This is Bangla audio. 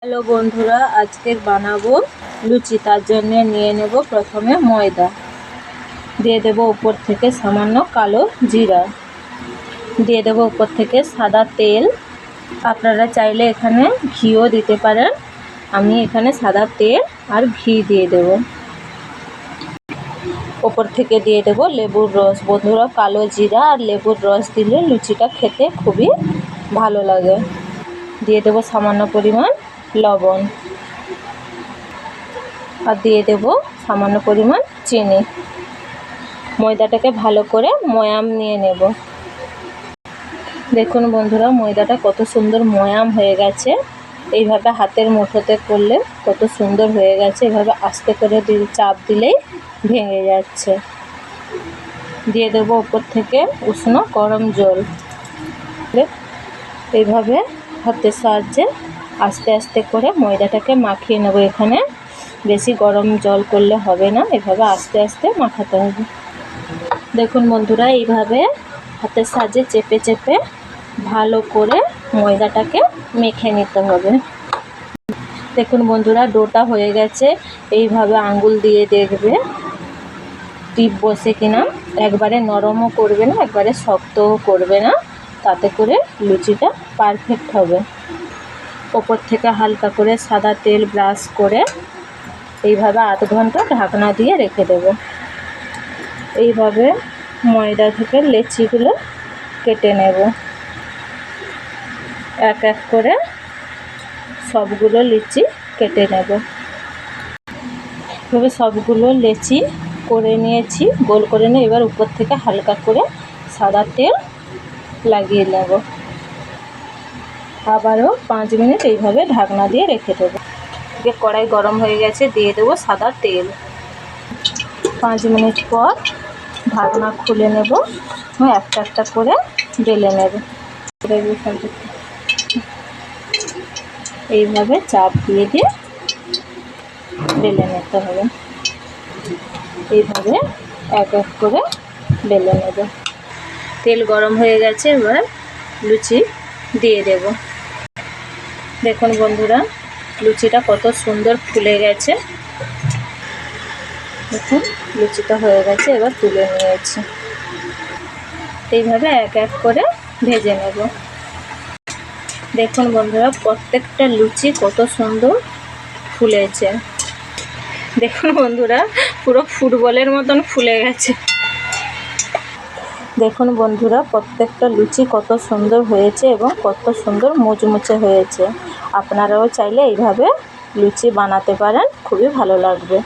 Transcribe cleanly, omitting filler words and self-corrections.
হ্যালো বন্ধুরা, আজকে বানাবো লুচি। তার জন্য নিয়ে নেব প্রথমে ময়দা, দিয়ে দেব উপর থেকে সামান্য কালো জিরা, দিয়ে দেব উপর থেকে সাদা তেল। আপনারা চাইলে এখানে ঘিও দিতে পারেন। আমি এখানে সাদা তেল আর ঘি দিয়ে দেব। ওপর থেকে দিয়ে দেব লেবুর রস। বন্ধুরা, কালো জিরা আর লেবুর রস দিলে লুচিটা খেতে খুবই ভালো লাগে। দিয়ে দেব সামান্য পরিমাণ লবণ আর দিয়ে দেব সামান্য পরিমাণ চিনি। ময়দাটাকে ভালো করে ময়াম নিয়ে নেব। দেখুন বন্ধুরা, ময়দাটা কত সুন্দর ময়াম হয়ে গেছে। এইভাবে হাতের মুঠোতে করলে কত সুন্দর হয়ে গেছে। এভাবে আস্তে করে চাপ দিলেই ভেঙে যাচ্ছে। দিয়ে দেব উপর থেকে উষ্ণ গরম জল। এইভাবে হাতের সাহায্যে আস্তে আস্তে করে ময়দাটাকে মাখিয়ে নেব। এখানে বেশি গরম জল করলে হবে না, এভাবে আস্তে আস্তে মাখাতে হবে। দেখুন বন্ধুরা, এইভাবে হাতের সাহায্যে চেপে চেপে ভালো করে ময়দাটাকে মেখে নিতে হবে। দেখুন বন্ধুরা, ডোটা হয়ে গেছে। এইভাবে আঙ্গুল দিয়ে দেখবে টিপ বসে কিনা। একবারে নরমও করবে না, একবারে শক্তও করবে না, তাতে করে লুচিটা পারফেক্ট হবে। ওপর থেকে হালকা করে সাদা তেল ব্রাশ করে এইভাবে আধ ঘন্টা ঢাকনা দিয়ে রেখে দেব। এইভাবে ময়দা থেকে লেচিগুলো কেটে নেব। এক এক করে সবগুলো লিচি কেটে নেব। এভাবে সবগুলো লেচি করে নিয়েছি, গোল করে নিয়ে এবার উপর থেকে হালকা করে সাদা তেল লাগিয়ে নেব। আবারও 5 মিনিট এইভাবে ঢাকনা দিয়ে রেখে দেবো। কড়াই গরম হয়ে গেছে, দিয়ে দেবো সাদা তেল। 5 মিনিট পর ঢাকনা খুলে নেব, একটা একটা করে বেলে নেব। এইভাবে চাপ দিয়ে দিয়ে বেলে নিতে হবে। এইভাবে এক এক করে বেলে নেব। তেল গরম হয়ে গেছে, এবার লুচি দিয়ে দেব। দেখুন বন্ধুরা, লুচিটা কত সুন্দর ফুলে গেছে। দেখুন লুচিটা হয়ে গেছে, এবার তুলে নিয়েছি। এইভাবে এক এক করে ভেজে নেব। দেখুন বন্ধুরা, প্রত্যেকটা লুচি কত সুন্দর ফুলেছে। দেখুন বন্ধুরা, পুরো ফুটবলের মতন ফুলে গেছে। দেখুন বন্ধুরা, প্রত্যেকটা লুচি কত সুন্দর হয়েছে এবং কত সুন্দর মুচমুচে হয়েছে। আপনারাও চাইলে এইভাবে লুচি বানাতে পারেন, খুবই ভালো লাগবে।